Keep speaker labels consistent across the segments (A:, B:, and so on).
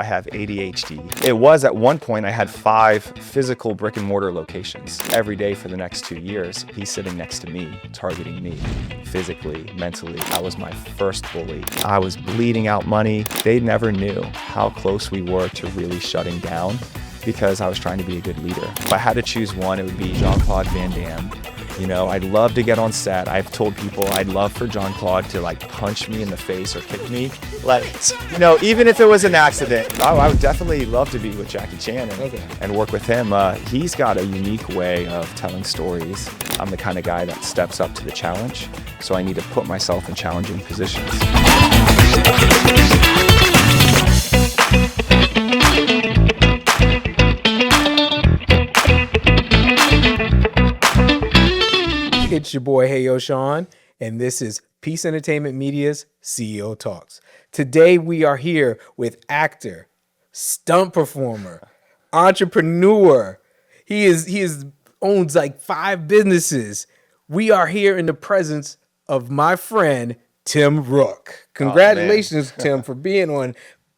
A: have ADHD. It was at one point I had 5 physical brick and mortar locations. Every day for the next 2 years, he's sitting next to me, targeting me physically, mentally. I was my first bully. I was bleeding out money. They never knew how close we were to really shutting down because I was trying to be a good leader. If I had to choose one, it would be Jean-Claude Van Damme. You know, I'd love to get on set. I've told people I'd love for Jean-Claude to like punch me in the face or kick me. Like, you know, even if it was an accident, I would definitely love to be with Jackie Chan and work with him. He's got a unique way of telling stories. I'm the kind of guy that steps up to the challenge, so I need to put myself in challenging positions.
B: It's your boy, Hey Yo Sean, and this is Peace Entertainment Media's CEO Talks. Today we are here with actor, stunt performer, entrepreneur. He owns like 5 businesses. We are here in the presence of my friend, Tim Rook. Congratulations, Tim, for being on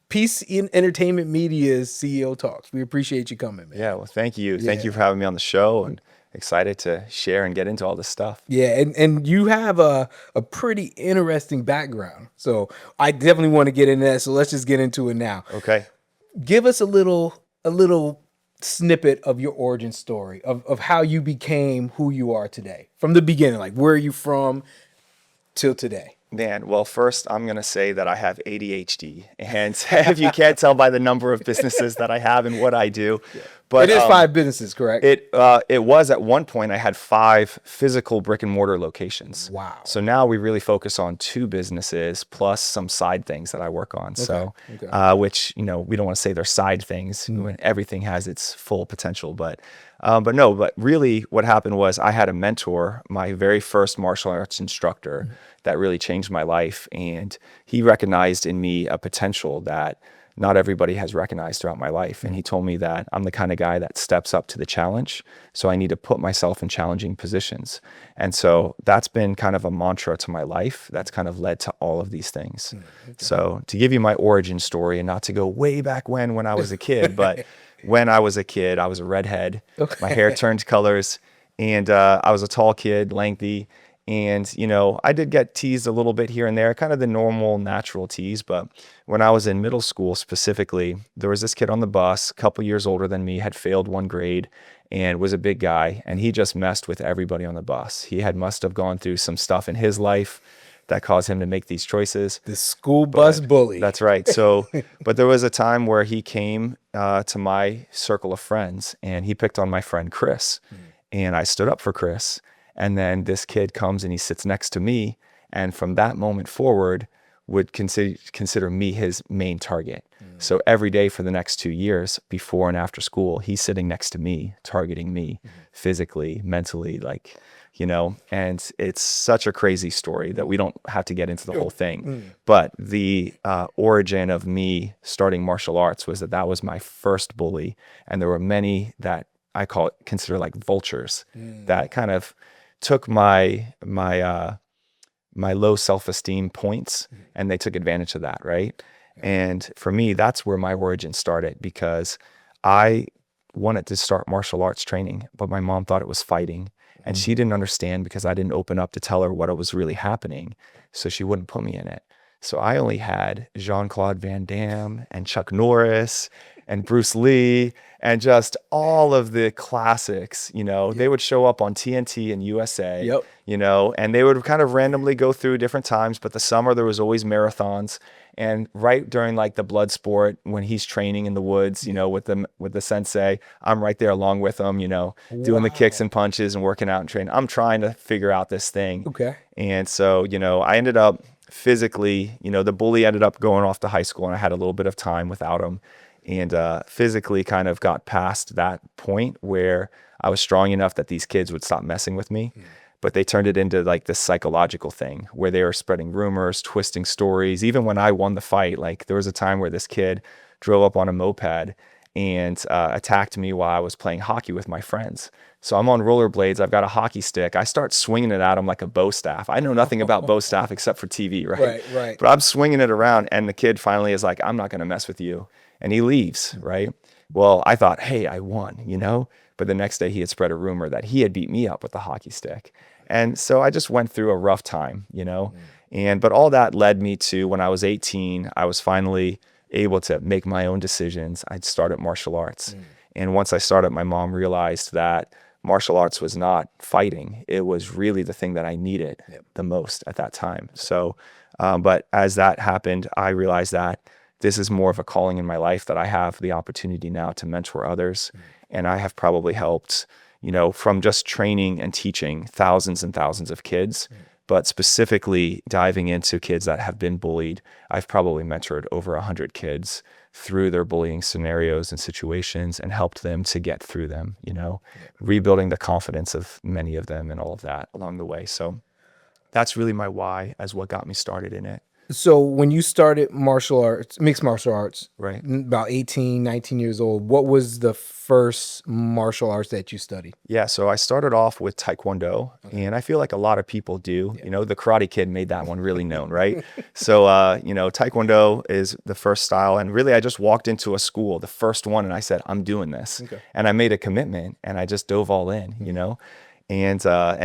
B: Peace Entertainment Media's CEO Talks. We appreciate you coming, man.
A: Yeah, well, thank you. Yeah. Thank you for having me on the show, and excited to share and get into all this stuff.
B: Yeah, and you have a pretty interesting background. So I definitely want to get into that. So let's just get into it now.
A: Okay.
B: Give us a little snippet of your origin story of how you became who you are today. From the beginning, like where are you from till today?
A: Man, well, first I'm going to say that I have ADHD, and if you can't tell by the number of businesses that I have and what I do, but
B: it is 5 businesses, correct?
A: It was at one point I had 5 physical brick and mortar locations.
B: Wow.
A: So now we really focus on 2 businesses plus some side things that I work on. Okay. So, which, you know, we don't want to say they're side things when everything has its full potential, but really what happened was I had a mentor, my very first martial arts instructor, that really changed my life. And he recognized in me a potential that not everybody has recognized throughout my life. And he told me that I'm the kind of guy that steps up to the challenge. So I need to put myself in challenging positions. And so that's been kind of a mantra to my life. That's kind of led to all of these things. Okay. So to give you my origin story, and not to go way back when I was a kid, but when I was a kid, I was a redhead. Okay. My hair turned colors, and I was a tall kid, lengthy. And, you know, I did get teased a little bit here and there, kind of the normal, natural tease. But when I was in middle school specifically, there was this kid on the bus, a couple years older than me, had failed 1 grade and was a big guy. And he just messed with everybody on the bus. He must have gone through some stuff in his life that caused him to make these choices.
B: The school bus bully.
A: That's right. So, but there was a time where he came to my circle of friends, and he picked on my friend Chris. And I stood up for Chris. And then this kid comes and he sits next to me, and from that moment forward would consider me his main target. So every day for the next 2 years, before and after school, he's sitting next to me, targeting me physically, mentally, like, you know, and it's such a crazy story that we don't have to get into the whole thing. But the origin of me starting martial arts was that was my first bully. And there were many that I consider like vultures that kind of took my low self-esteem points, and they took advantage of that, right? And for me, that's where my origin started, because I wanted to start martial arts training, but my mom thought it was fighting, and she didn't understand because I didn't open up to tell her what was really happening, so she wouldn't put me in it. So I only had Jean-Claude Van Damme and Chuck Norris and Bruce Lee and just all of the classics, you know. They would show up on TNT and USA, you know, and they would kind of randomly go through different times. But the summer, there was always marathons. And right during like the blood sport, when he's training in the woods, you know, with the sensei, I'm right there along with him, you know, doing the kicks and punches and working out and training. I'm trying to figure out this thing.
B: Okay.
A: And so, you know, I ended up physically, you know, the bully ended up going off to high school, and I had a little bit of time without him. And physically kind of got past that point where I was strong enough that these kids would stop messing with me. But they turned it into like this psychological thing where they were spreading rumors, twisting stories. Even when I won the fight, like there was a time where this kid drove up on a moped and attacked me while I was playing hockey with my friends. So I'm on rollerblades. I've got a hockey stick. I start swinging it at him like a bow staff. I know nothing about bow staff except for TV, right?
B: Right.
A: But I'm swinging it around, and the kid finally is like, I'm not going to mess with you. and he leaves, right? Well, I thought, hey, I won, but the next day he had spread a rumor that he had beat me up with the hockey stick. And so I just went through a rough time, but all that led me to when I was 18, I was finally able to make my own decisions. I'd started martial arts. And once I started, my mom realized that martial arts was not fighting. It was really the thing that I needed the most at that time. So, but as that happened, I realized that this is more of a calling in my life, that I have the opportunity now to mentor others. And I have probably helped, from just training and teaching thousands and thousands of kids, but specifically diving into kids that have been bullied. I've probably mentored over 100 kids through their bullying scenarios and situations and helped them to get through them, rebuilding the confidence of many of them and all of that along the way. So that's really my why, as what got me started in it.
B: So when you started martial arts, mixed martial arts,
A: Right.
B: about 18, 19 years old, what was the first martial arts that you studied?
A: Yeah, so I started off with Taekwondo, and I feel like a lot of people do. The Karate Kid made that one really known, right? So, Taekwondo is the first style, and really I just walked into a school, the first one, and I said, I'm doing this. And I made a commitment, and I just dove all in, And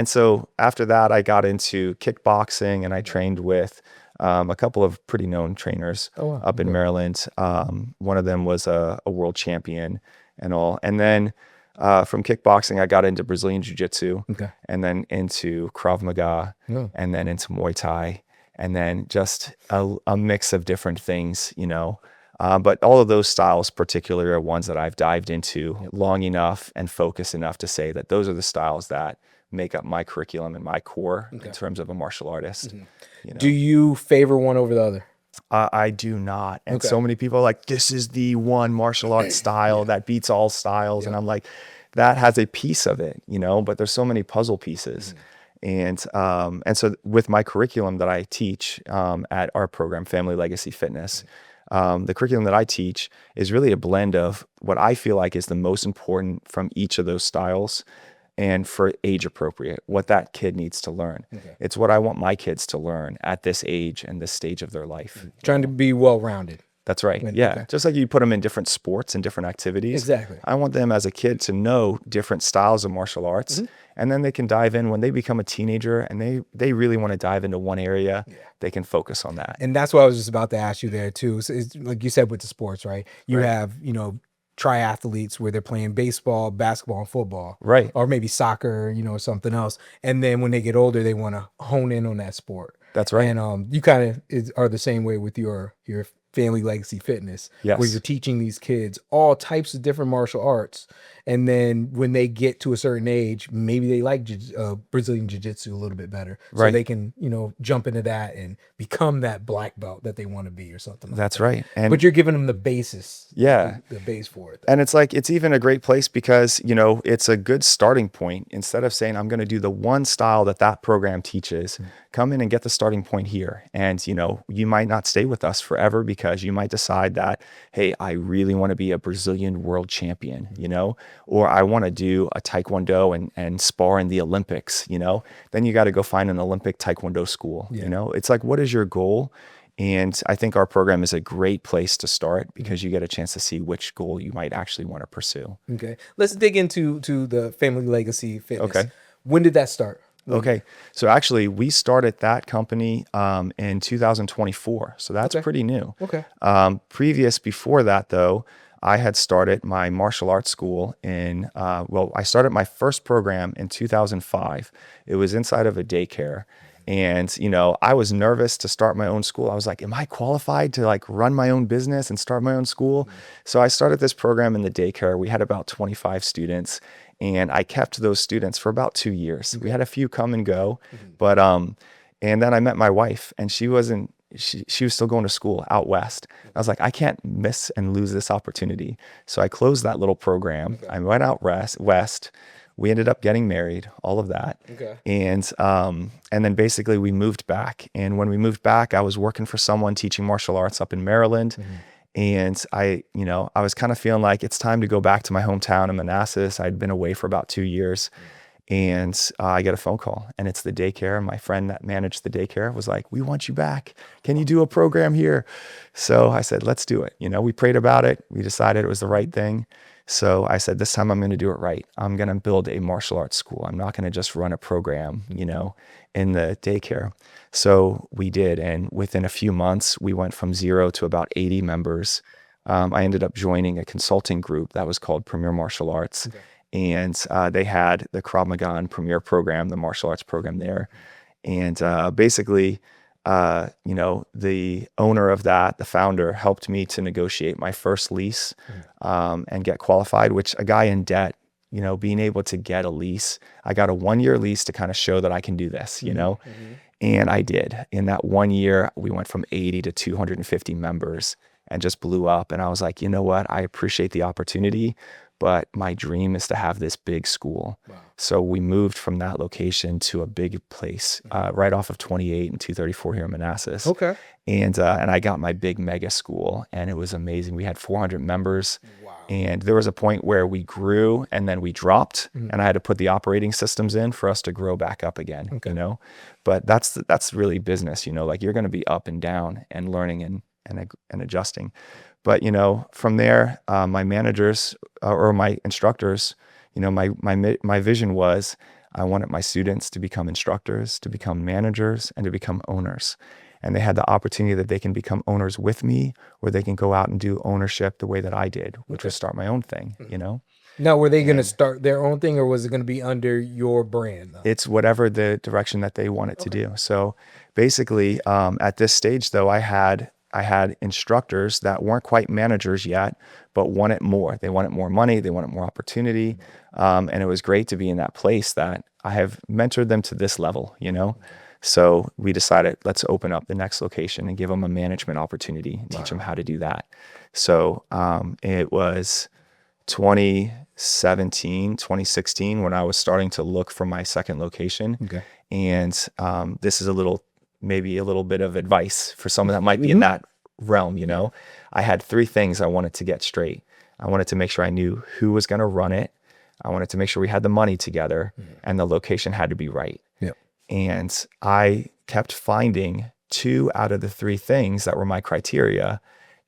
A: so after that, I got into kickboxing, and I trained with a couple of pretty known trainers up in Maryland. One of them was a world champion and all. And then from kickboxing, I got into Brazilian Jiu-Jitsu, and then into Krav Maga, and then into Muay Thai, and then just a mix of different things, but all of those styles particularly are ones that I've dived into long enough and focused enough to say that those are the styles that make up my curriculum and my core in terms of a martial artist.
B: Do you favor one over the other?
A: I do not. And so many people are like, this is the one martial arts style that beats all styles. And I'm like, that has a piece of it, but there's so many puzzle pieces. And so with my curriculum that I teach at our program, Family Legacy Fitness, the curriculum that I teach is really a blend of what I feel like is the most important from each of those styles, and for age appropriate, what that kid needs to learn. It's what I want my kids to learn at this age and this stage of their life.
B: Trying to be well-rounded.
A: That's right. Yeah. Just like you put them in different sports and different activities.
B: Exactly.
A: I want them as a kid to know different styles of martial arts. And then they can dive in when they become a teenager and they really want to dive into one area. They can focus on that.
B: And that's what I was just about to ask you there too. So it's like you said with the sports, right? You have, triathletes where they're playing baseball, basketball, and football.
A: Right.
B: Or maybe soccer, something else. And then when they get older, they want to hone in on that sport.
A: That's right.
B: And you kind of are the same way with your Family Legacy Fitness, where you're teaching these kids all types of different martial arts. And then when they get to a certain age, maybe they like Brazilian Jiu-Jitsu a little bit better. So they can, jump into that and become that black belt that they want to be or something like
A: That's
B: that.
A: right.
B: But you're giving them the basis.
A: Yeah.
B: The base for it.
A: And it's like, it's even a great place because, it's a good starting point. Instead of saying, I'm going to do the one style that program teaches, come in and get the starting point here. And, you might not stay with us forever because you might decide that, hey, I really want to be a Brazilian world champion, or I want to do a Taekwondo and spar in the Olympics, then you got to go find an Olympic Taekwondo school, it's like, what is your goal? And I think our program is a great place to start because you get a chance to see which goal you might actually want to pursue.
B: Okay. Let's dig into the Family Legacy Fitness.
A: Okay.
B: When did that start?
A: Okay. So actually we started that company in 2024. So that's pretty new.
B: Okay.
A: Before that though, I had started my martial arts school I started my first program in 2005. It was inside of a daycare. And, I was nervous to start my own school. I was like, am I qualified to run my own business and start my own school? So I started this program in the daycare. We had about 25 students and I kept those students for about 2 years. We had a few come and go, but, and then I met my wife and she was still going to school out west. I was like, I can't miss and lose this opportunity. So I closed that little program. I went out west. We ended up getting married, all of that.
B: Okay.
A: And then basically we moved back. And when we moved back, I was working for someone teaching martial arts up in Maryland. And I was kind of feeling like it's time to go back to my hometown in Manassas. I'd been away for about 2 years. And I get a phone call, and it's the daycare. My friend that managed the daycare was like, "We want you back. Can you do a program here?" So I said, "Let's do it." We prayed about it. We decided it was the right thing. So I said, this time I'm going to do it right. I'm going to build a martial arts school. I'm not going to just run a program, in the daycare. So we did. And within a few months, we went from 0 to about 80 members. I ended up joining a consulting group that was called Premier Martial Arts. Okay. And they had the Krav Maga and Premier program, the martial arts program there. And basically, the owner of that, the founder, helped me to negotiate my first lease and get qualified, which a guy in debt, being able to get a lease, I got a 1-year lease to kind of show that I can do this, and I did. In that 1 year, we went from 80 to 250 members and just blew up. And I was like, you know what? I appreciate the opportunity, but my dream is to have this big school. Wow. So we moved from that location to a big place right off of 28 and 234 here in Manassas. Okay. And I got my big mega school, and it was amazing. We had 400 members. Wow. And there was a point where we grew and then we dropped, and I had to put the operating systems in for us to grow back up again, okay. But that's really business, like you're going to be up and down and learning and adjusting. But, from there, my managers or my instructors, my vision was I wanted my students to become instructors, to become managers, and to become owners. And they had the opportunity that they can become owners with me, or they can go out and do ownership the way that I did, which was start my own thing,
B: Now, were they going to start their own thing, or was it going to be under your brand?
A: It's whatever the direction that they want it to do. So basically, at this stage, though, I had instructors that weren't quite managers yet, but wanted more. They wanted more money. They wanted more opportunity. And it was great to be in that place that I have mentored them to this level, So we decided, let's open up the next location and give them a management opportunity, teach them how to do that. So it was 2017, 2016 when I was starting to look for my second location. Okay. And this is maybe a little bit of advice for someone that might be in that realm, I had 3 things I wanted to get straight. I wanted to make sure I knew who was going to run it. I wanted to make sure we had the money together, and the location had to be right. Yep. And I kept finding 2 out of the 3 things that were my criteria,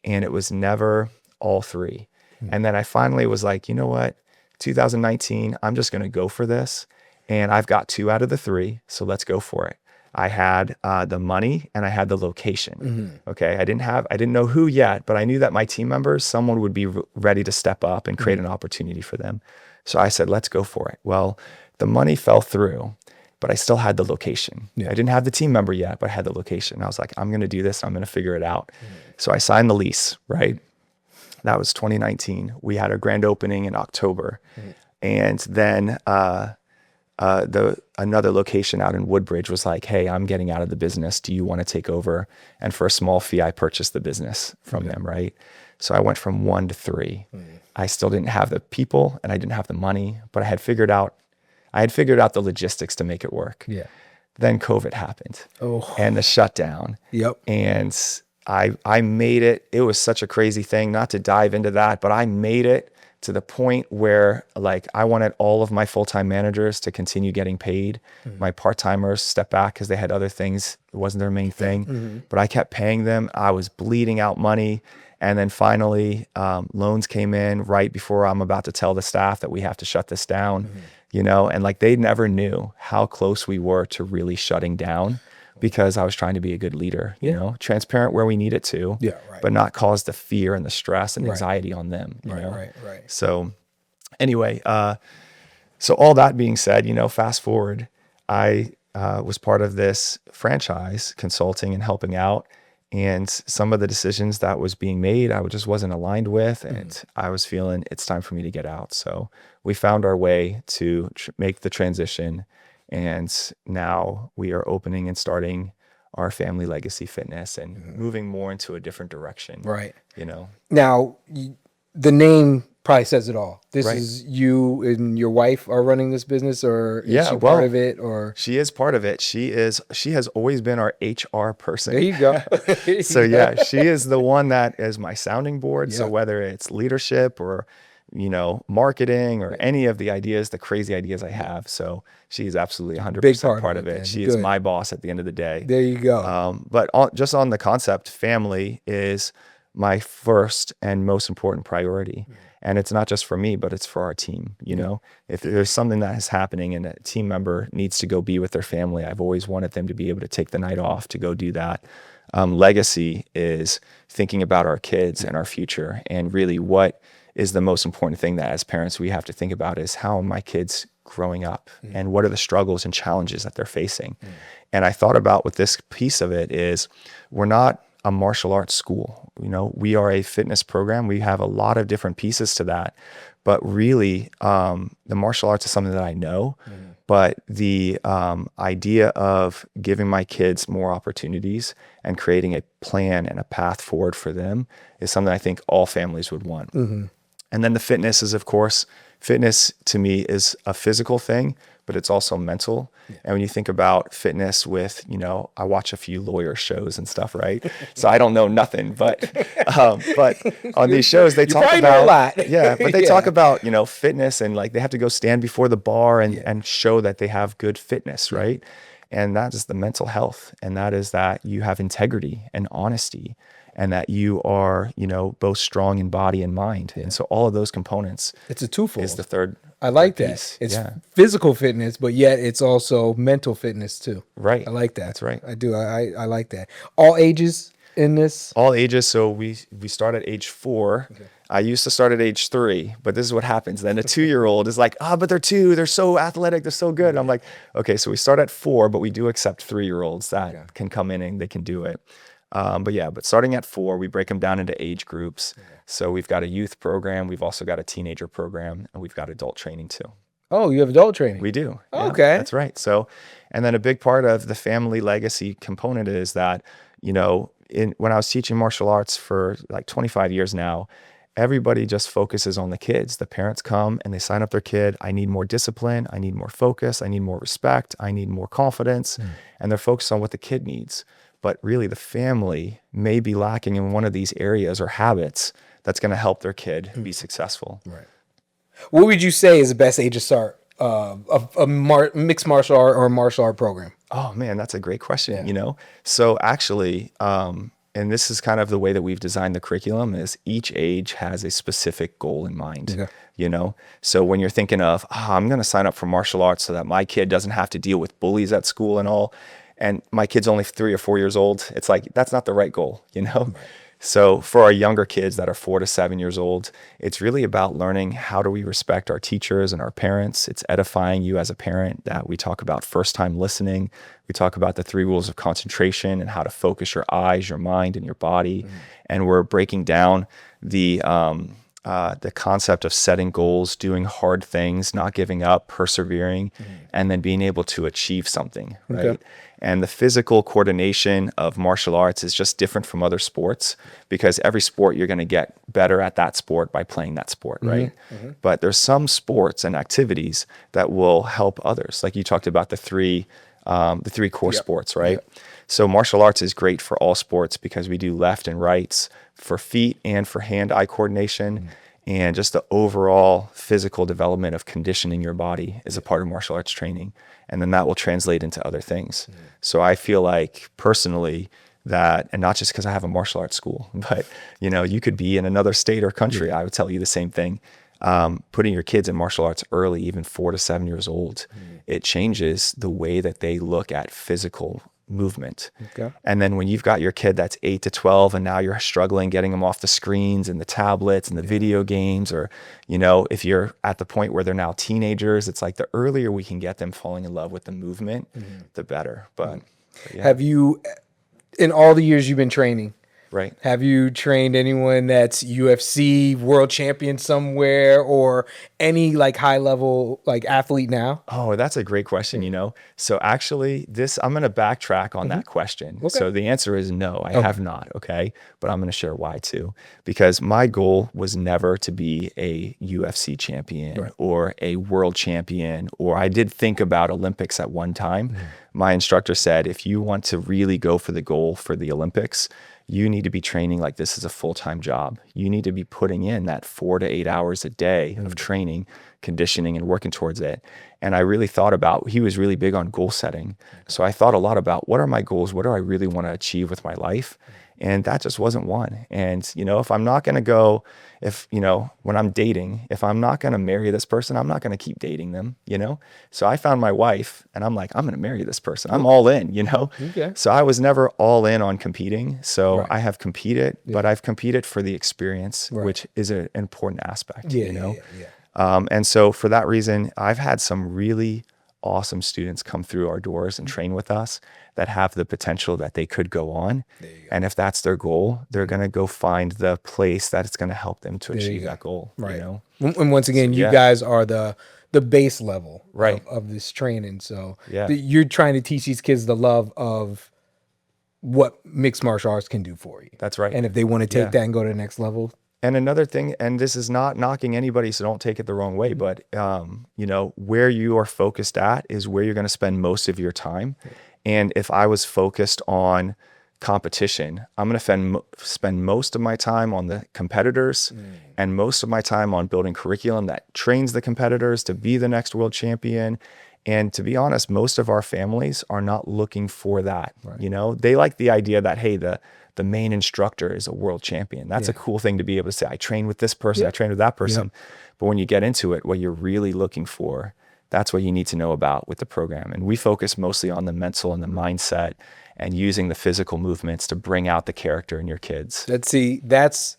A: and it was never all 3. And then I finally was like, you know what, 2019, I'm just going to go for this. And I've got 2 out of the 3, so let's go for it. I had the money and I had the location. Okay. I didn't know who yet, but I knew that my team members, someone would be ready to step up and create an opportunity for them. So I said, let's go for it. Well, the money fell through, but I still had the location. Yeah. I didn't have the team member yet, but I had the location. I was like, I'm going to do this. I'm going to figure it out. So I signed the lease, right? That was 2019. We had our grand opening in October. And then, another location out in Woodbridge was like, hey, I'm getting out of the business. Do you want to take over? And for a small fee, I purchased the business from them, right? So I went from 1 to 3. I still didn't have the people and I didn't have the money, but I had figured out the logistics to make it work. Yeah. Then COVID happened and the shutdown. Yep. And I made it. It was such a crazy thing, not to dive into that, but I made it to the point where I wanted all of my full-time managers to continue getting paid. My part-timers stepped back because they had other things. It wasn't their main thing, but I kept paying them. I was bleeding out money. And then finally, loans came in right before I'm about to tell the staff that we have to shut this down, and they never knew how close we were to really shutting down. Because I was trying to be a good leader, transparent where we needed to, but not cause the fear and the stress and anxiety on them. Right. So anyway, so all that being said, fast forward, I was part of this franchise consulting and helping out. And some of the decisions that was being made, I just wasn't aligned with. And I was feeling it's time for me to get out. So we found our way to make the transition. And now we are opening and starting our family legacy fitness and moving more into a different direction. Right.
B: Now, the name probably says it all. This is you and your wife are running this business, or is she part of it? Or
A: she is part of it. She has always been our HR person.
B: There you go.
A: So yeah, she is the one that is my sounding board. Yeah. So whether it's leadership or marketing or any of the ideas, the crazy ideas I have. So she's absolutely 100%
B: Big part
A: of it.
B: then.
A: She
B: Good.
A: is my boss at the end of the day.
B: There you go.
A: But just on the concept, family is my first and most important priority. And it's not just for me, but it's for our team. If there's something that is happening and a team member needs to go be with their family, I've always wanted them to be able to take the night off to go do that. Legacy is thinking about our kids and our future, and really what is the most important thing that as parents we have to think about is how are my kids growing up and what are the struggles and challenges that they're facing. And I thought about with this piece of it is we're not a martial arts school. We are a fitness program. We have a lot of different pieces to that, but really the martial arts is something that I know, but the idea of giving my kids more opportunities and creating a plan and a path forward for them is something I think all families would want. And then the fitness is, of course, fitness to me is a physical thing, but it's also mental. And when you think about fitness with, I watch a few lawyer shows and stuff, right? So I don't know nothing, but on these shows they talk about
B: know a lot.
A: yeah, but they talk about, fitness and like they have to go stand before the bar and show that they have good fitness, right? And that is the mental health. And that is that you have integrity and honesty and that you are, both strong in body and mind. And so all of those components
B: It's a twofold.
A: is the third.
B: I like that.
A: piece.
B: It's
A: Yeah.
B: physical fitness, but yet it's also mental fitness too.
A: Right.
B: I like that.
A: That's right.
B: I do. I like that. All ages in this.
A: All ages. So we start at age 4. Okay. I used to start at age 3, but this is what happens. Then a 2-year-old is like, but they're 2. They're so athletic. They're so good. And I'm like, okay, so we start at 4, but we do accept 3-year-olds that can come in and they can do it. But starting at 4, we break them down into age groups. Okay. So we've got a youth program. We've also got a teenager program, and we've got adult training too.
B: Oh, you have adult training.
A: We do.
B: Oh, okay.
A: That's right. So, and then a big part of the family legacy component is that, when I was teaching martial arts for like 25 years now, everybody just focuses on the kids. The parents come and they sign up their kid. I need more discipline. I need more focus. I need more respect. I need more confidence. And they're focused on what the kid needs. But really the family may be lacking in one of these areas or habits that's going to help their kid be successful.
B: Right. What would you say is the best age to start a mixed martial art or a martial art program?
A: Oh man, that's a great question. So actually, and this is kind of the way that we've designed the curriculum is each age has a specific goal in mind. So when you're thinking of, I'm going to sign up for martial arts so that my kid doesn't have to deal with bullies at school and all, and my kid's only 3 or 4 years old, it's like, that's not the right goal, Right. So for our younger kids that are 4 to 7 years old, it's really about learning how do we respect our teachers and our parents. It's edifying you as a parent that we talk about first time listening. We talk about the 3 rules of concentration and how to focus your eyes, your mind, and your body. And we're breaking down the concept of setting goals, doing hard things, not giving up, persevering, and then being able to achieve something, right? Okay. And the physical coordination of martial arts is just different from other sports because every sport you're going to get better at that sport by playing that sport, right? But there's some sports and activities that will help others. Like you talked about the three core sports, right? So martial arts is great for all sports because we do left and rights for feet and for hand-eye coordination. And just the overall physical development of conditioning your body is a part of martial arts training. And then that will translate into other things. So I feel like personally that, and not just because I have a martial arts school, but you could be in another state or country. I would tell you the same thing. Putting your kids in martial arts early, even 4 to 7 years old, it changes the way that they look at physical movement. Okay. And then when you've got your kid that's 8 to 12 and now you're struggling getting them off the screens and the tablets and the video games, or if you're at the point where they're now teenagers, it's like the earlier we can get them falling in love with the movement, the better. But yeah.
B: Have you, in all the years you've been training,
A: right,
B: have you trained anyone that's UFC world champion somewhere or any like high level like athlete now?
A: Oh, that's a great question, So actually I'm going to backtrack on that question. Okay. So the answer is no, I have not. Okay. But I'm going to share why too, because my goal was never to be a UFC champion or a world champion, or I did think about Olympics at one time. My instructor said, if you want to really go for the goal for the Olympics, you need to be training like this is a full-time job. You need to be putting in that 4 to 8 hours a day of training, conditioning, and working towards it. And I really thought about, he was really big on goal setting. So I thought a lot about, what are my goals? What do I really want to achieve with my life? And that just wasn't one. And, if I'm not going to go, when I'm dating, if I'm not going to marry this person, I'm not going to keep dating them, So I found my wife and I'm like, I'm going to marry this person. I'm all in,
B: Okay.
A: So I was never all in on competing. So
B: Right.
A: I have competed, but I've competed for the experience,
B: Right.
A: which is an important aspect,
B: Yeah.
A: And so for that reason, I've had some really awesome students come through our doors and train with us that have the potential that they could go on. And if that's their goal, they're going to go find the place that it's going to help them to achieve that goal.
B: Right. And once again, you guys are the base level of this training. So you're trying to teach these kids the love of what mixed martial arts can do for you.
A: That's right.
B: And if they want to take that and go to the next level.
A: And another thing, and this is not knocking anybody, so don't take it the wrong way, but where you are focused at is where you're going to spend most of your time. And if I was focused on competition, I'm going to spend most of my time on the competitors and most of my time on building curriculum that trains the competitors to be the next world champion. And to be honest, most of our families are not looking for that. Right. They like the idea that, hey, the main instructor is a world champion. That's a cool thing to be able to say, I train with this person, I train with that person. But when you get into it, what you're really looking for, that's what you need to know about with the program. And we focus mostly on the mental and the mindset and using the physical movements to bring out the character in your kids.
B: That's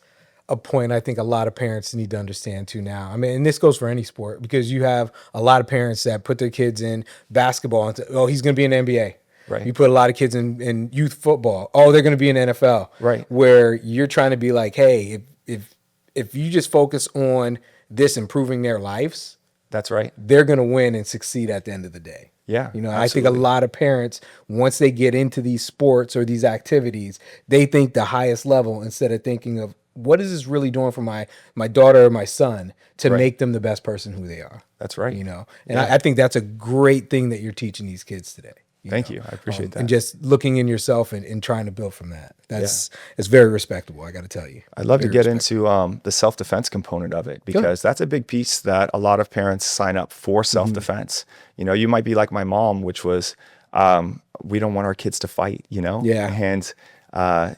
B: a point I think a lot of parents need to understand too now. I mean, and this goes for any sport, because you have a lot of parents that put their kids in basketball and he's going to be in the NBA.
A: Right.
B: You put a lot of kids in youth football. Oh, they're going to be in the NFL.
A: Right.
B: Where you're trying to be like, hey, if you just focus on this improving their lives,
A: that's right,
B: they're going to win and succeed at the end of the day.
A: Yeah.
B: I think a lot of parents, once they get into these sports or these activities, they think the highest level instead of thinking of, what is this really doing for my daughter or my son to make them the best person who they are?
A: That's right.
B: And I think that's a great thing that you're teaching these kids today.
A: Thank you. I appreciate that.
B: And just looking in yourself and trying to build from that. It's very respectable, I got to tell you.
A: I'd love to get into the self-defense component of it, because that's a big piece that a lot of parents sign up for self-defense. You might be like my mom, which was, we don't want our kids to fight,
B: Yeah.
A: And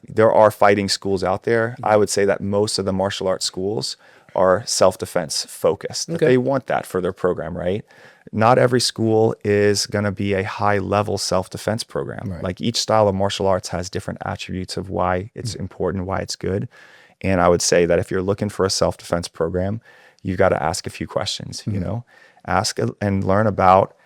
A: there are fighting schools out there. I would say that most of the martial arts schools are self-defense focused. That they want that for their program, right? Not every school is going to be a high-level self-defense program.
B: Right.
A: Like each style of martial arts has different attributes of why it's important, why it's good. And I would say that if you're looking for a self-defense program, you've got to ask a few questions, ask and learn about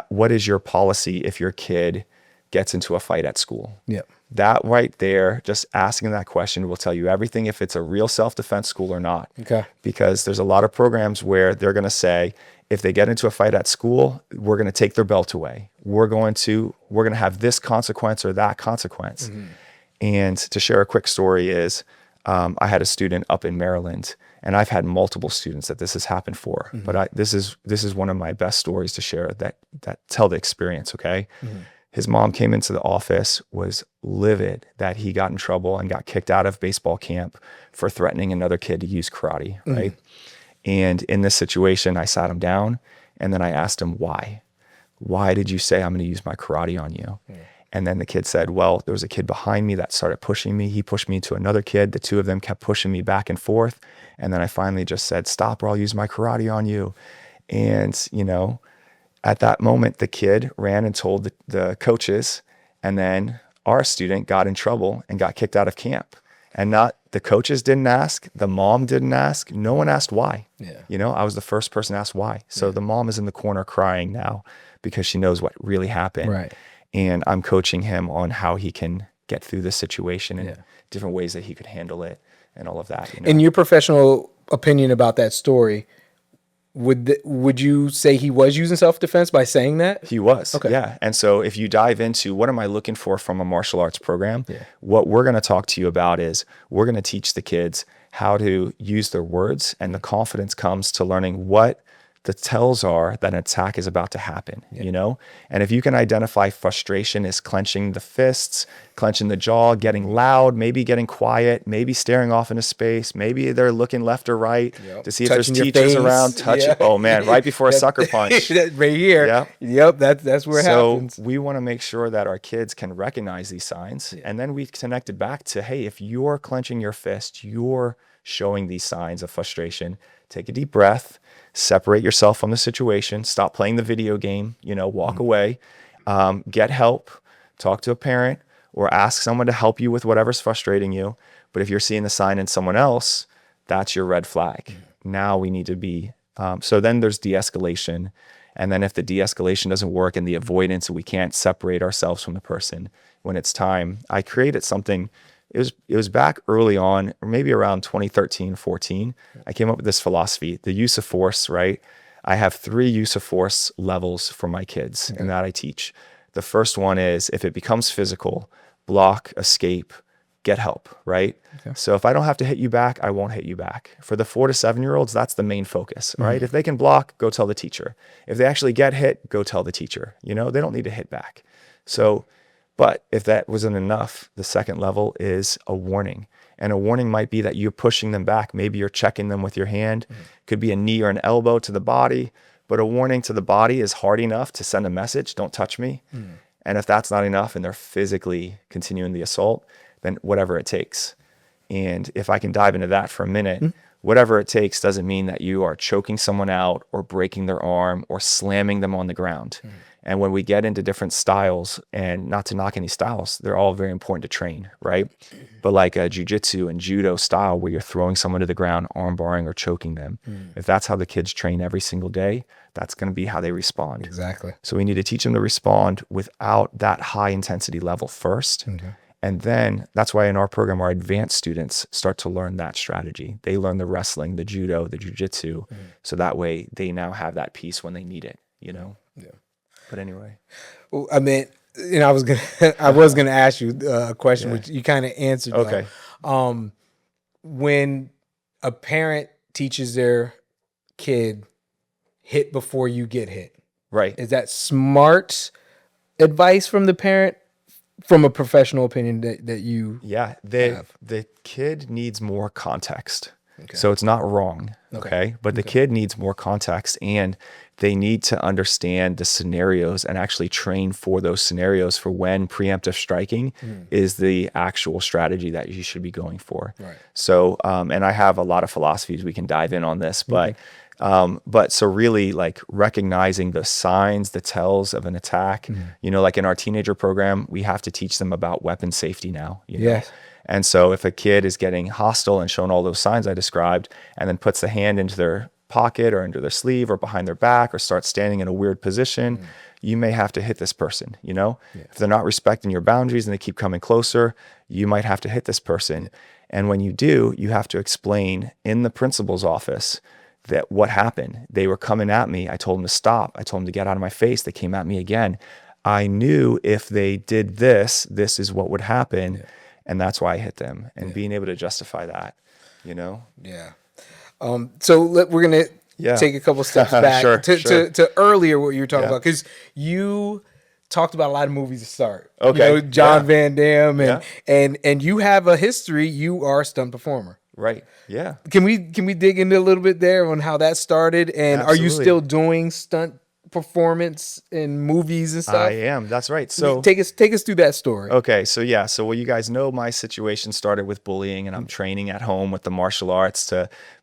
A: what is your policy if your kid gets into a fight at school.
B: Yep.
A: That right there, just asking that question will tell you everything if it's a real self-defense school or not.
B: Okay.
A: Because there's a lot of programs where they're going to say, if they get into a fight at school, we're going to take their belt away. We're going to have this consequence or that consequence. And to share a quick story is, I had a student up in Maryland, and I've had multiple students that this has happened for. But this is one of my best stories to share that tell the experience. Okay. His mom came into the office, was livid that he got in trouble and got kicked out of baseball camp for threatening another kid to use karate, right? And in this situation, I sat him down and then I asked him, why? Why did you say I'm going to use my karate on you? And then the kid said, well, there was a kid behind me that started pushing me. He pushed me to another kid. The two of them kept pushing me back and forth. And then I finally just said, stop or I'll use my karate on you. And, at that moment, the kid ran and told the coaches, and then our student got in trouble and got kicked out of camp. And not the coaches didn't ask, the mom didn't ask, no one asked why. I was the first person asked why. So the mom is in the corner crying now because she knows what really happened.
B: Right.
A: And I'm coaching him on how he can get through this situation and different ways that he could handle it and all of that.
B: In your professional opinion about that story, would you say he was using self-defense by saying that?
A: He was,
B: okay.
A: Yeah. And so if you dive into what am I looking for from a martial arts program, what we're going to talk to you about is we're going to teach the kids how to use their words, and the confidence comes to learning what the tells are that an attack is about to happen, you know? And if you can identify frustration as clenching the fists, clenching the jaw, getting loud, maybe getting quiet, maybe staring off into space, maybe they're looking left or right to see if
B: Touching your
A: there's teachers
B: face.
A: around, touching, oh man, right before a sucker punch.
B: Right here.
A: Yeah.
B: Yep, that's where it
A: So
B: happens.
A: we want to make sure that our kids can recognize these signs. And then we connect it back to, hey, if you're clenching your fist, you're showing these signs of frustration. Take a deep breath, separate yourself from the situation, stop playing the video game, you know, walk away, get help, talk to a parent, or ask someone to help you with whatever's frustrating you. But if you're seeing the sign in someone else, that's your red flag. Now we need to be, so then there's de-escalation. And then if the de-escalation doesn't work and the avoidance, we can't separate ourselves from the person when it's time. I created something, it was back early on, or maybe around 2013, 14. I came up with this philosophy, the use of force, right? I have 3 use of force levels for my kids and that I teach. The first one is if it becomes physical, block, escape, get help, right? So if I don't have to hit you back, I won't hit you back. For the 4 to 7-year-olds, that's the main focus, right? If they can block, go tell the teacher. If they actually get hit, go tell the teacher. You know, they don't need to hit back. So, but if that wasn't enough, the second level is a warning. And a warning might be that you're pushing them back. Maybe you're checking them with your hand. Could be a knee or an elbow to the body. But a warning to the body is hard enough to send a message, don't touch me. And if that's not enough and they're physically continuing the assault, then whatever it takes. And if I can dive into that for a minute, whatever it takes doesn't mean that you are choking someone out or breaking their arm or slamming them on the ground. And when we get into different styles, and not to knock any styles, they're all very important to train, right? But like a jiu-jitsu and judo style where you're throwing someone to the ground, arm barring or choking them, if that's how the kids train every single day, that's going to be how they respond.
B: Exactly.
A: So we need to teach them to respond without that high intensity level first. And then that's why in our program, our advanced students start to learn that strategy. They learn the wrestling, the judo, the jiu-jitsu. So that way they now have that piece when they need it, you know?
B: Yeah.
A: But anyway.
B: Well, I mean, you know, I was gonna ask you a question, which you kind of answered.
A: Okay.
B: Though. When a parent teaches their kid hit before you get hit,
A: Right.
B: is that smart advice from the parent, from a professional opinion that you
A: Yeah.
B: have?
A: The kid needs more context. So it's not wrong. Okay. But the kid needs more context, and they need to understand the scenarios and actually train for those scenarios for when preemptive striking is the actual strategy that you should be going for.
B: Right.
A: So, and I have a lot of philosophies we can dive in on this, but so really like recognizing the signs, the tells of an attack, you know, like in our teenager program, we have to teach them about weapon safety now, you know?
B: Yes.
A: And so if a kid is getting hostile and showing all those signs I described, and then puts the hand into their pocket or into their sleeve or behind their back or starts standing in a weird position, you may have to hit this person, you know? If they're not respecting your boundaries and they keep coming closer, you might have to hit this person. And when you do, you have to explain in the principal's office that what happened. They were coming at me. I told them to stop. I told them to get out of my face. They came at me again. I knew if they did this, this is what would happen. And that's why I hit them, and being able to justify that, you know?
B: Yeah. So we're going to take a couple steps back to earlier what you were talking about, because you talked about a lot of movies to start.
A: Okay.
B: You know, John Van Damme, and you have a history. You are a stunt performer.
A: Right. Yeah.
B: Can we dig into a little bit there on how that started? And are you
A: Absolutely.
B: still doing stunt performance in movies and stuff?
A: I am. That's right. So
B: take us through that story.
A: okay. So yeah. So well, you guys know my situation started with bullying, and I'm training at home with the martial arts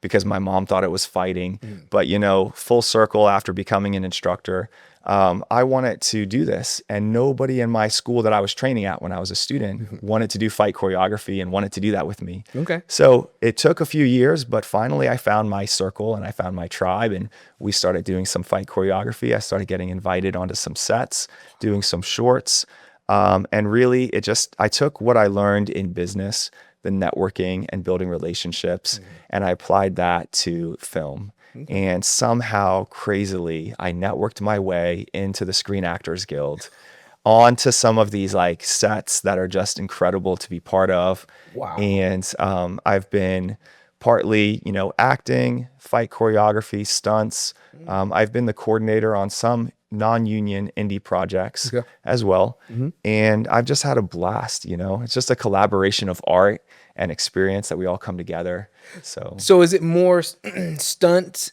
A: because my mom thought it was fighting. But you know, full circle after becoming an instructor, I wanted to do this, and nobody in my school that I was training at when I was a student wanted to do fight choreography and wanted to do that with me.
B: Okay.
A: So it took a few years, but finally I found my circle and I found my tribe, and we started doing some fight choreography. I started getting invited onto some sets, doing some shorts. And really I took what I learned in business, the networking and building relationships, and I applied that to film. And somehow, crazily, I networked my way into the Screen Actors Guild, onto some of these like sets that are just incredible to be part of.
B: Wow.
A: And I've been partly, acting, fight choreography, stunts. I've been the coordinator on some non-union indie projects as well. And I've just had a blast, It's just a collaboration of art and experience that we all come together.
B: So is it more stunt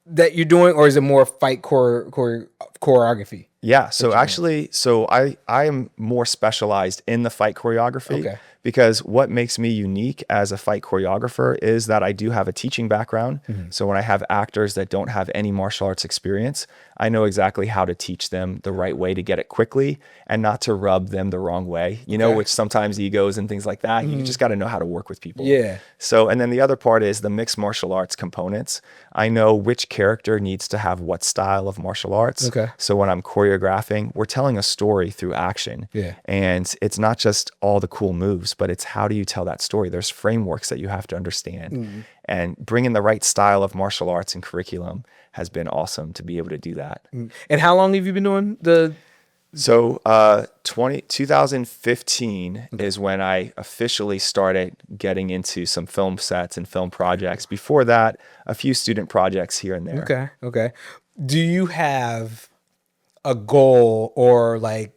B: that you're doing, or is it more fight choreography?
A: Yeah. So actually, I am more specialized in the fight choreography because what makes me unique as a fight choreographer is that I do have a teaching background. So when I have actors that don't have any martial arts experience, I know exactly how to teach them the right way to get it quickly and not to rub them the wrong way, which sometimes egos and things like that. You just got to know how to work with people.
B: Yeah.
A: So, and then the other part is the mixed martial arts components. I know which character needs to have what style of martial arts. So when I'm choreographing, we're telling a story through action.
B: Yeah.
A: And it's not just all the cool moves, but it's how do you tell that story? There's frameworks that you have to understand. And bringing the right style of martial arts and curriculum has been awesome to be able to do that.
B: And how long have you been doing the...
A: So 2015 is when I officially started getting into some film sets and film projects. Before that, a few student projects here and there.
B: Okay. Do you have a goal or like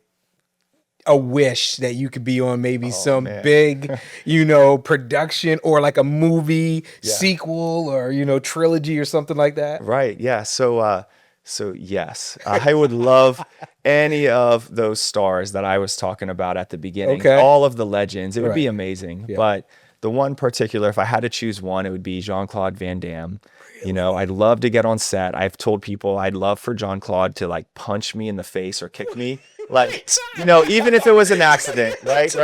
B: a wish that you could be on maybe some big, production or like a movie sequel or, trilogy or something like that?
A: Right. Yeah. So yes, I would love any of those stars that I was talking about at the beginning. All of the legends. It would be amazing. Yeah. But the one particular, if I had to choose one, it would be Jean-Claude Van Damme. Really? I'd love to get on set. I've told people I'd love for Jean-Claude to like punch me in the face or kick me. Like, even if it was an accident, right?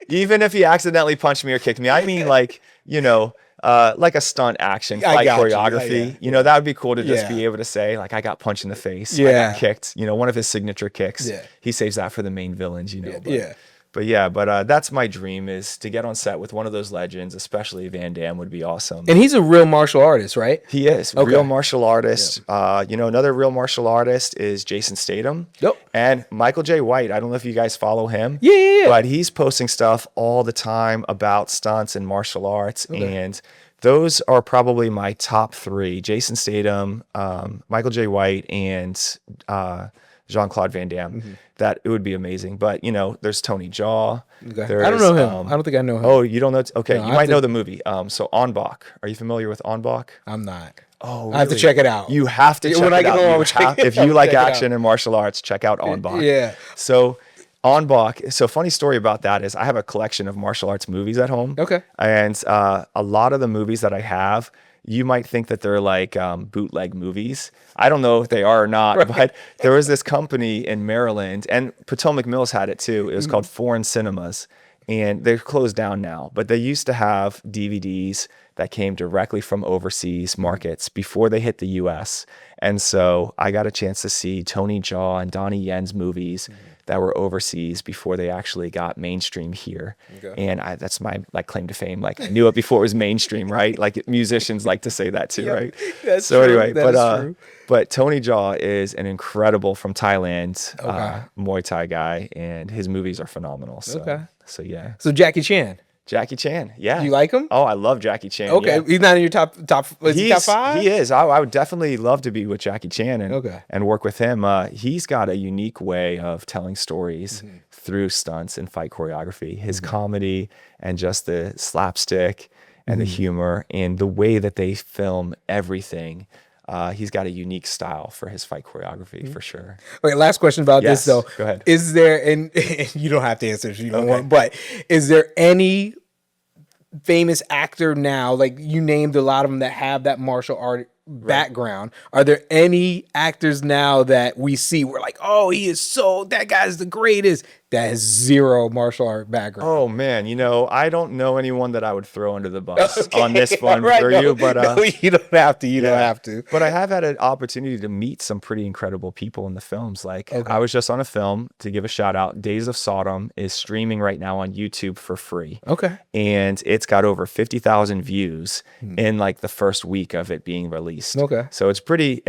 A: Even if he accidentally punched me or kicked me, I mean like a stunt action fight choreography. That would be cool to just be able to say like, I got punched in the face. I got kicked, one of his signature kicks. Yeah. He saves that for the main villains, But that's my dream, is to get on set with one of those legends, especially Van Damme would be awesome.
B: And he's a real martial artist, right?
A: He is. Real martial artist. Yeah. Another real martial artist is Jason Statham.
B: Yep.
A: And Michael J. White. I don't know if you guys follow him.
B: Yeah.
A: But he's posting stuff all the time about stunts and martial arts. And those are probably my top three: Jason Statham, Michael J. White, and Jean-Claude Van Damme. That it would be amazing. But there's Tony Jaa.
B: I don't know him. I don't think I know him.
A: Oh, you don't know? Okay, no, you might know the movie. So On Bak. Are you familiar with On Bak?
B: I'm not.
A: Oh, really?
B: I have to check it out.
A: You have to check it out. If you like action and martial arts, check out On Bak.
B: Yeah.
A: So On Bak. So funny story about that is I have a collection of martial arts movies at home.
B: Okay.
A: And a lot of the movies that I have, you might think that they're like bootleg movies. I don't know if they are or not, but there was this company in Maryland, and Potomac Mills had it too. It was called Foreign Cinemas, and they're closed down now. But they used to have DVDs that came directly from overseas markets before they hit the U.S. And so I got a chance to see Tony Jaa and Donnie Yen's movies that were overseas before they actually got mainstream here. And that's my claim to fame. Like, I knew it before it was mainstream, right? Like, musicians like to say that too, right?
B: That's
A: so
B: true.
A: Anyway, but Tony Jaa is an incredible, from Thailand, Muay Thai guy, and his movies are phenomenal. So, so yeah.
B: So Jackie Chan.
A: Jackie Chan, yeah.
B: You like him?
A: Oh, I love Jackie Chan.
B: Okay,
A: yeah.
B: He's not in your top. Is he top 5?
A: He is. I would definitely love to be with Jackie Chan and work with him. He's got a unique way of telling stories through stunts and fight choreography. His comedy and just the slapstick and the humor and the way that they film everything. He's got a unique style for his fight choreography, for sure.
B: Okay, last question about this though.
A: Go ahead.
B: Is there, and you don't have to answer if you don't want, but is there any famous actor now, like you named a lot of them that have that martial art background, are there any actors now that we see we're like, oh, that guy's the greatest, that has zero martial art background?
A: Oh man, I don't know anyone that I would throw under the bus on this one for you, but
B: no, you don't have to. You don't have to.
A: But I have had an opportunity to meet some pretty incredible people in the films. Like I was just on a film, to give a shout out. Days of Sodom is streaming right now on YouTube for free.
B: Okay.
A: And it's got over 50,000 views in like the first week of it being released. released.
B: Okay.
A: So it's pretty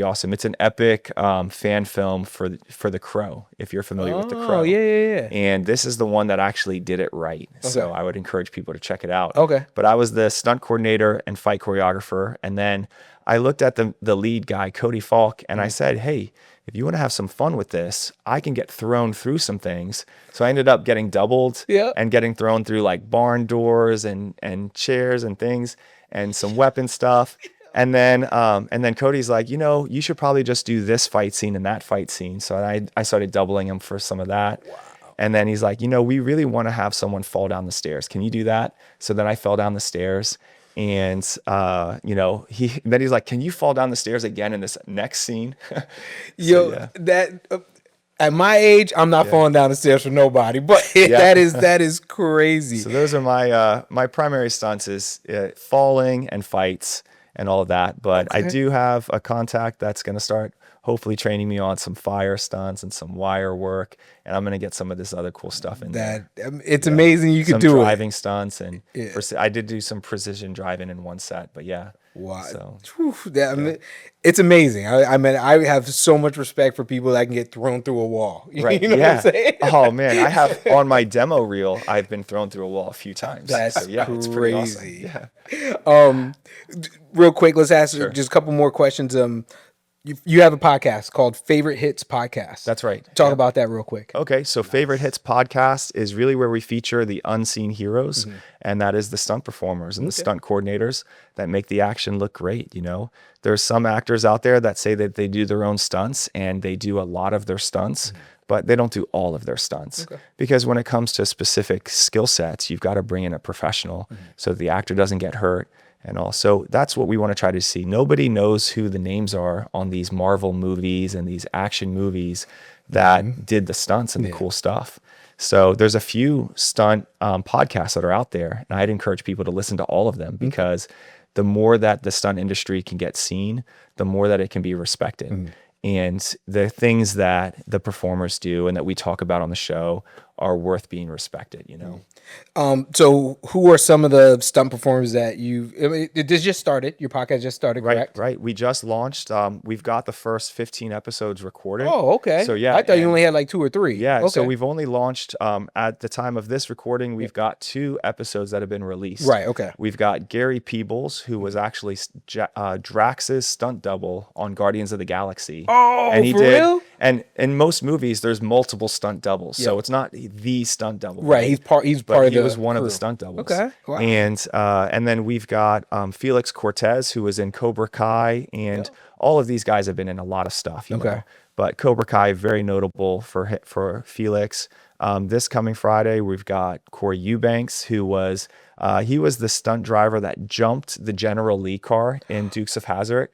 A: awesome. It's an epic fan film for The Crow, if you're familiar with The Crow.
B: Oh, yeah.
A: And this is the one that actually did it right. So
B: Okay.
A: I would encourage people to check it out.
B: Okay.
A: But I was the stunt coordinator and fight choreographer. And then I looked at the lead guy, Cody Falk, and I said, hey, if you want to have some fun with this, I can get thrown through some things. So I ended up getting doubled and getting thrown through like barn doors and chairs and things and some weapon stuff. And then Cody's like, you should probably just do this fight scene and that fight scene. So I started doubling him for some of that. Wow. And then he's like, we really want to have someone fall down the stairs. Can you do that? So then I fell down the stairs. And then he's like, can you fall down the stairs again in this next scene?
B: At my age, I'm not falling down the stairs for nobody, but that is crazy.
A: So those are my primary stunts is falling and fights and all of that. But I do have a contact that's going to start hopefully training me on some fire stunts and some wire work. And I'm going to get some of this other cool stuff in there.
B: It's amazing you could do
A: some driving stunts. And
B: Yeah.
A: I did do some precision driving in one set, but yeah.
B: Wow.
A: So,
B: it's amazing. I have so much respect for people that can get thrown through a wall.
A: Right.
B: You know what I'm saying?
A: Oh man, I have on my demo reel, I've been thrown through a wall a few times.
B: That's
A: crazy. It's pretty awesome.
B: Yeah. Real quick, let's ask just a couple more questions. You have a podcast called Favorite Hits Podcast.
A: That's right.
B: Talk about that real quick.
A: Okay, so Favorite Hits Podcast is really where we feature the unseen heroes, and that is the stunt performers and the stunt coordinators that make the action look great. There's some actors out there that say that they do their own stunts and they do a lot of their stunts, but they don't do all of their stunts. Because when it comes to specific skill sets, you've got to bring in a professional so that the actor doesn't get hurt. And also, that's what we want to try to see. Nobody knows who the names are on these Marvel movies and these action movies that did the stunts and the cool stuff. So there's a few stunt podcasts that are out there, and I'd encourage people to listen to all of them because the more that the stunt industry can get seen, the more that it can be respected. And the things that the performers do and that we talk about on the show are worth being respected,
B: So who are some of the stunt performers that it just started? Your podcast just started, correct?
A: Right. We just launched. We've got the first 15 episodes recorded.
B: Oh, okay.
A: So yeah,
B: I thought you only had like 2 or 3.
A: Yeah.
B: Okay.
A: So we've only launched at the time of this recording. We've got 2 episodes that have been released.
B: Right. Okay.
A: We've got Gary Peebles, who was actually Drax's stunt double on Guardians of the Galaxy.
B: Oh,
A: and he
B: for
A: did.
B: real?
A: And in most movies, there's multiple stunt doubles, so it's not the stunt double.
B: Right. He's part of the
A: He was one
B: crew.
A: of the stunt doubles.
B: Okay. Wow.
A: And then we've got Felix Cortez, who was in Cobra Kai, and all of these guys have been in a lot of stuff. You know? But Cobra Kai, very notable for Felix. This coming Friday, we've got Corey Eubanks, who was he was the stunt driver that jumped the General Lee car in Dukes of Hazzard.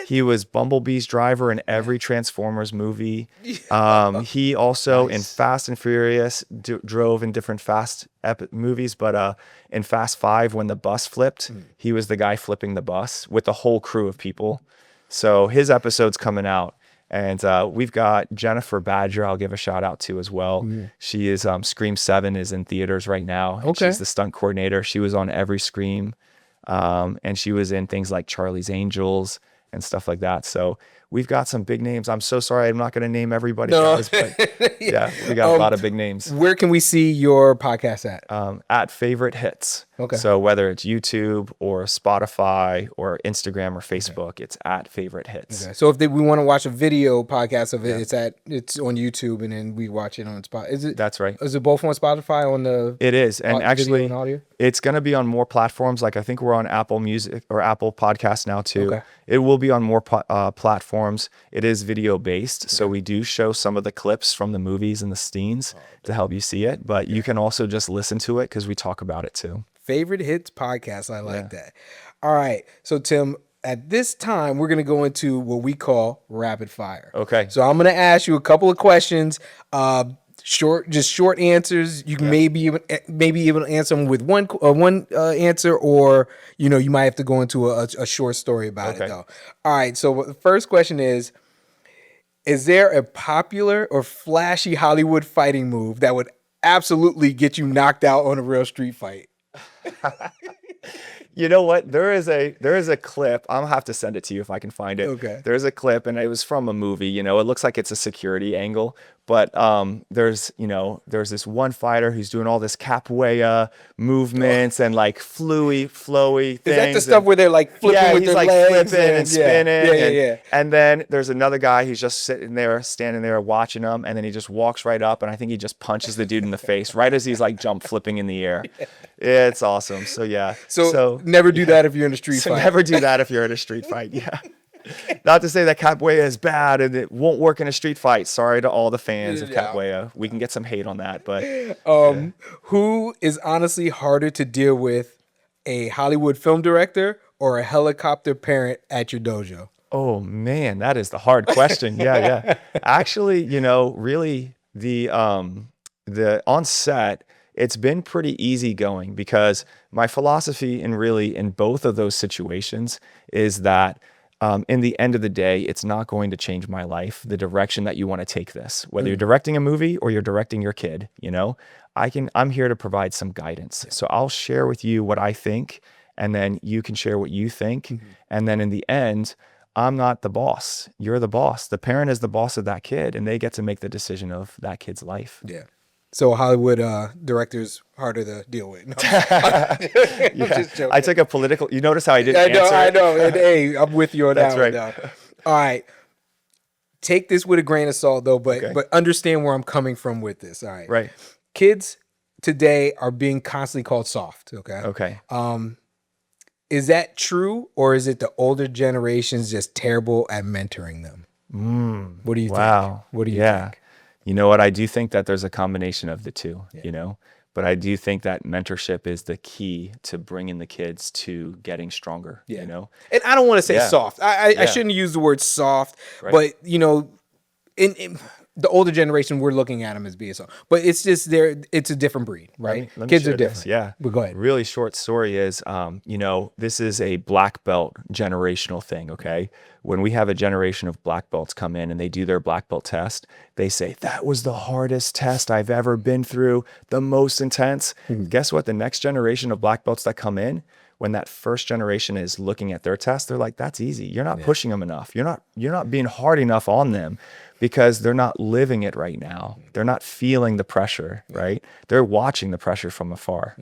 A: He was Bumblebee's driver in every Transformers movie. He also in Fast and Furious drove in different Fast movies, but in Fast 5 when the bus flipped, he was the guy flipping the bus with the whole crew of people. So his episode's coming out. And we've got Jennifer Badger, I'll give a shout out to as well. She is Scream 7 is in theaters right now.
B: Okay.
A: She's the stunt coordinator. She was on every Scream. And she was in things like Charlie's Angels and stuff like that. So we've got some big names. I'm so sorry I'm not going to name everybody, guys, but yeah, we got a lot of big names.
B: Where can we see your podcast at?
A: At Favorite Hits.
B: Okay.
A: So whether it's YouTube or Spotify or Instagram or Facebook, it's at Favorite Hits.
B: Okay. So if we want to watch a video podcast of it, it's on YouTube, and then we watch it on Spotify. Is it?
A: That's right.
B: Is it both on Spotify on the?
A: It is, and actually,
B: and audio?
A: It's going to be on more platforms. Like I think we're on Apple Music or Apple Podcasts now too.
B: Okay.
A: It will be on more platforms. It is video based, so we do show some of the clips from the movies and the scenes to help you see it. But you can also just listen to it because we talk about it too.
B: Favorite Hits Podcast. I like that. All right. So Tim, at this time, we're going to go into what we call rapid fire.
A: Okay.
B: So I'm going to ask you a couple of questions. Short answers. You can maybe even answer them with one answer, or you might have to go into a short story about it though. All right. So the first question is there a popular or flashy Hollywood fighting move that would absolutely get you knocked out on a real street fight?
A: You know what? There is a clip. I'll have to send it to you if I can find it.
B: Okay.
A: There's a clip, and it was from a movie. You know, it looks like it's a security angle, but there's this one fighter who's doing all this capoeira movements and like flowy things.
B: Is that the stuff where they're like flipping with
A: he's
B: their
A: like
B: legs
A: flipping and spinning.
B: Yeah.
A: And then there's another guy who's just standing there watching him, and then he just walks right up, and I think he just punches the dude in the face right as he's like jump flipping in the air. It's awesome. So yeah.
B: So never do that if you're in a street
A: So
B: fight.
A: never do that if you're in a street fight. Yeah. Not to say that capoeira is bad and it won't work in a street fight. Sorry to all the fans of capoeira. We can get some hate on that, but
B: Who is honestly harder to deal with, a Hollywood film director or a helicopter parent at your dojo?
A: oh man, that is the hard question. Yeah. Actually, really the on set, it's been pretty easy going because my philosophy in both of those situations is that in the end of the day, it's not going to change my life, the direction that you want to take this, whether you're directing a movie or you're directing your kid, I'm here to provide some guidance. So I'll share with you what I think, and then you can share what you think. And then in the end, I'm not the boss. You're the boss. The parent is the boss of that kid, and they get to make the decision of that kid's life.
B: Yeah. So Hollywood directors harder to deal with. No. I'm just joking.
A: I took a political. You notice how I didn't answer
B: I
A: it?
B: know. And, hey, I'm with you on
A: That's
B: that
A: right.
B: one now. All right. Take this with a grain of salt, though, but understand where I'm coming from with this. All right.
A: Right.
B: Kids today are being constantly called soft. Okay.
A: Okay.
B: Is that true, or is it the older generation's just terrible at mentoring them? What do you
A: Wow.
B: think? What do you
A: Yeah.
B: think?
A: You know what? I do think that there's a combination of the two, but I do think that mentorship is the key to bringing the kids to getting stronger,
B: And I don't want to say soft. I shouldn't use the word soft, but in the older generation, we're looking at them as being soft. But it's just it's a different breed, right?
A: Let me
B: Kids
A: share
B: are
A: this.
B: different.
A: Yeah.
B: But go ahead.
A: Really short story is, this is a black belt generational thing. Okay. When we have a generation of black belts come in and they do their black belt test, they say, that was the hardest test I've ever been through, the most intense. Guess what? The next generation of black belts that come in, when that first generation is looking at their test, they're like, that's easy. You're not pushing them enough. You're not being hard enough on them, because they're not living it right now. They're not feeling the pressure, right? They're watching the pressure from afar,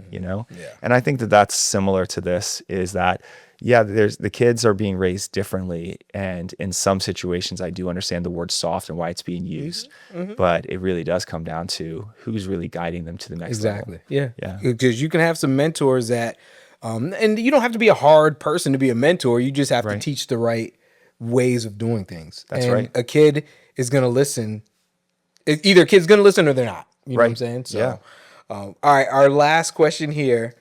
A: And I think that that's similar to this, is that, there's the kids are being raised differently. And in some situations, I do understand the word soft and why it's being used, but it really does come down to who's really guiding them to the next level.
B: Yeah. Because you can have some mentors that, and you don't have to be a hard person to be a mentor. You just have to teach the right ways of doing things.
A: That's
B: and
A: right.
B: A kid is going to listen. Either a kid's going to listen or they're not. You know what I'm saying? So, all right. Our last question here: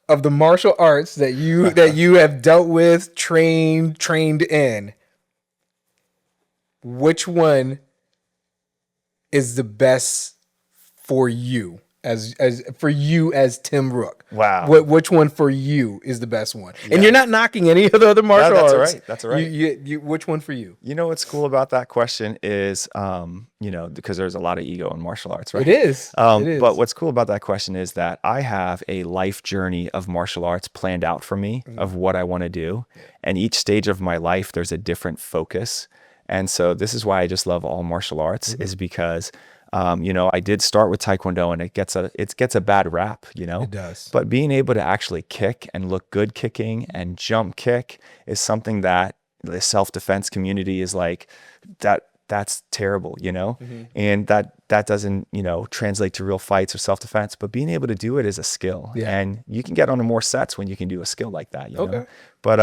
B: of the martial arts that you have dealt with, trained in, which one is the best for you as Tim Rook?
A: Wow.
B: Which one for you is the best one? And you're not knocking any of the other martial
A: that's
B: arts.
A: right. That's right.
B: You, which one for you?
A: You know what's cool about that question is, because there's a lot of ego in martial arts, right?
B: It is.
A: But what's cool about that question is that I have a life journey of martial arts planned out for me of what I want to do. And each stage of my life, there's a different focus. And so this is why I just love all martial arts, is because I did start with Taekwondo, and it gets a bad rap,
B: It does.
A: But being able to actually kick and look good kicking and jump kick is something that the self-defense community is like, that's terrible, and that doesn't, translate to real fights or self-defense, but being able to do it is a skill, and you can get onto more sets when you can do a skill like that, know? But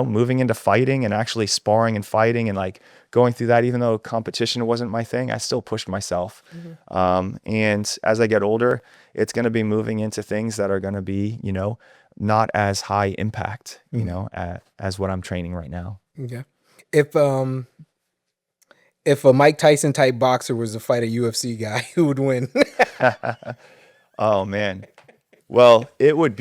A: moving into fighting and actually sparring and fighting and like going through that, even though competition wasn't my thing, I still pushed myself. And as I get older, it's going to be moving into things that are going to be, not as high impact, as what I'm training right now.
B: Okay. If a Mike Tyson type boxer was to fight a UFC guy, who would win?
A: Oh man. Well, it would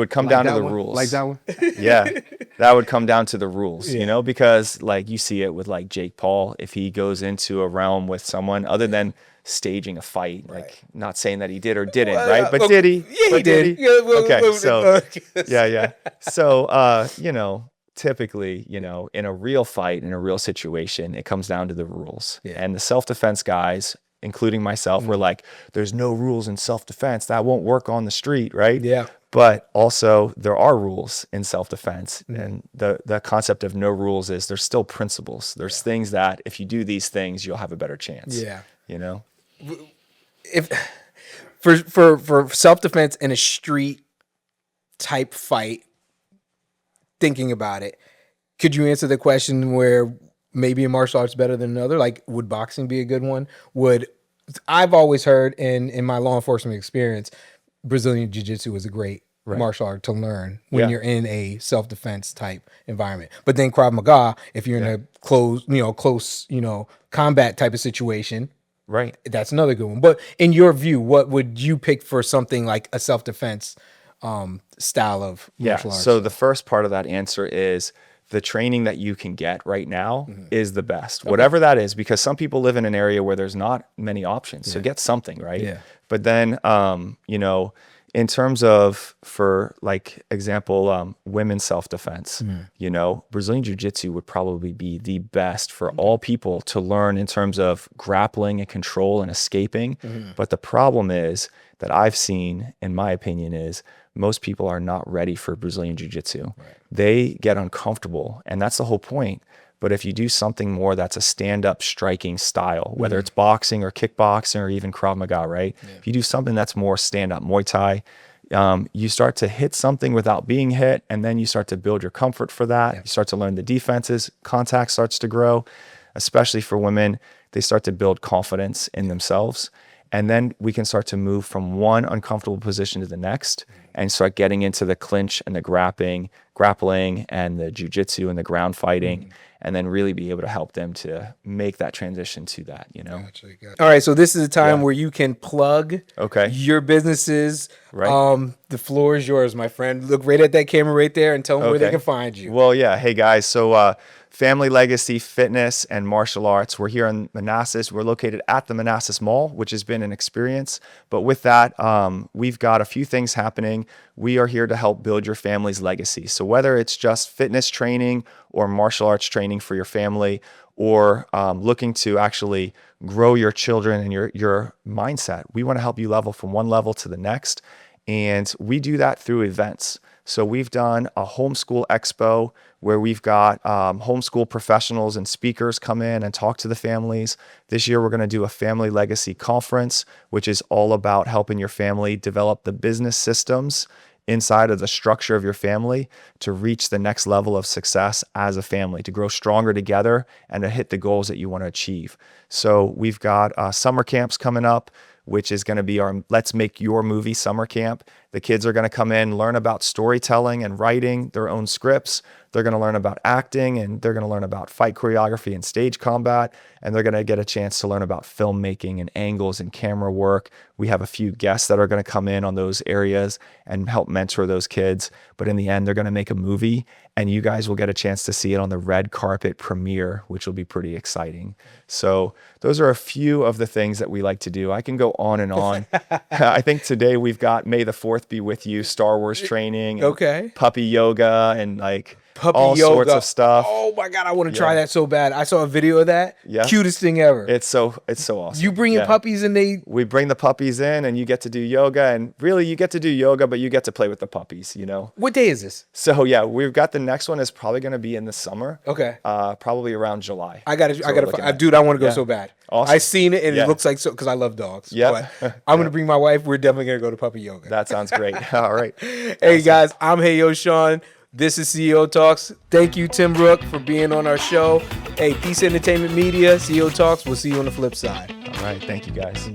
A: come down to the rules.
B: Like that one?
A: Yeah, that would come down to the rules, because like you see it with like Jake Paul, if he goes into a realm with someone other than staging a fight. Like, not saying that he did or didn't,
B: Well,
A: right? But
B: look,
A: did he?
B: yeah,
A: But
B: he did.
A: he?
B: Yeah, well,
A: Okay,
B: well,
A: so
B: well,
A: yeah. So you know, typically, you know, in a real fight, in a real situation, it comes down to the rules.
B: Yeah.
A: And the self-defense guys, including myself, were like, there's no rules in self-defense. That won't work on the street, right?
B: Yeah.
A: But also there are rules in self-defense. And the concept of no rules is there's still principles. There's things that if you do these things, you'll have a better chance.
B: Yeah.
A: You know?
B: If for self-defense in a street type fight, thinking about it, could you answer the question where maybe a martial arts better than another? Like, would boxing be a good one? I've always heard in my law enforcement experience, Brazilian Jiu-Jitsu is a great martial art to learn when you're in a self-defense type environment. But then Krav Maga, if you're in a close, combat type of situation,
A: Right.
B: that's another good one. But in your view, what would you pick for something like a self-defense style of martial arts?
A: So the first part of that answer is the training that you can get right now is the best, whatever that is, because some people live in an area where there's not many options. So get something, right?
B: Yeah.
A: But then, in terms of, for like example, women's self-defense, Brazilian Jiu-Jitsu would probably be the best for all people to learn in terms of grappling and control and escaping. But the problem is that I've seen, in my opinion, is most people are not ready for Brazilian Jiu-Jitsu. Right. They get uncomfortable, and that's the whole point. But if you do something more that's a stand-up striking style, whether it's boxing or kickboxing or even Krav Maga, right? Yeah. If you do something that's more stand-up Muay Thai, you start to hit something without being hit, and then you start to build your comfort for that. Yeah. You start to learn the defenses. Contact starts to grow, especially for women. They start to build confidence in themselves. And then we can start to move from one uncomfortable position to the next and start getting into the clinch and the grappling and the jiu-jitsu and the ground fighting, and then really be able to help them to make that transition to that,
B: Gotcha. All right, so this is a time where you can plug your businesses. Right. The floor is yours, my friend. Look right at that camera right there and tell them where they can find you.
A: Well, yeah. Hey, guys. So Family Legacy Fitness and Martial Arts. We're here in Manassas. We're located at the Manassas Mall, which has been an experience. But with that, we've got a few things happening. We are here to help build your family's legacy. So whether it's just fitness training or martial arts training for your family, or looking to actually grow your children and your mindset, we want to help you level from one level to the next. And we do that through events. So we've done a homeschool expo where we've got homeschool professionals and speakers come in and talk to the families. This year, we're going to do a family legacy conference, which is all about helping your family develop the business systems inside of the structure of your family to reach the next level of success as a family, to grow stronger together and to hit the goals that you want to achieve. So we've got summer camps coming up, which is going to be our Let's Make Your Movie summer camp. The kids are going to come in, learn about storytelling and writing their own scripts. They're going to learn about acting, and they're going to learn about fight choreography and stage combat. And they're going to get a chance to learn about filmmaking and angles and camera work. We have a few guests that are going to come in on those areas and help mentor those kids. But in the end, they're going to make a movie, and you guys will get a chance to see it on the red carpet premiere, which will be pretty exciting. So those are a few of the things that we like to do. I can go on and on. I think today we've got May the 4th be with you, Star Wars training, and puppy yoga, and like all sorts of stuff.
B: Oh my God, I want to try that so bad. I saw a video of that. Yeah. Cutest thing ever.
A: It's so awesome.
B: You bring in puppies and
A: we bring the puppies in, and you get to do yoga, and really you get to do yoga, but you get to play with the puppies,
B: What day is this?
A: So yeah, we've got the next one is probably going to be in the summer.
B: Okay.
A: Probably around July.
B: Dude, I want to go so bad.
A: Awesome.
B: I seen it and it looks like so, because I love dogs. Yeah. I'm going to bring my wife. We're definitely going to go to puppy yoga.
A: That sounds great. All right.
B: Hey guys, I'm Hey Yo Sean. This is CEO Talks. Thank you, Tim Rook, for being on our show. Hey, Peace Entertainment Media, CEO Talks. We'll see you on the flip side.
A: All right. Thank you, guys.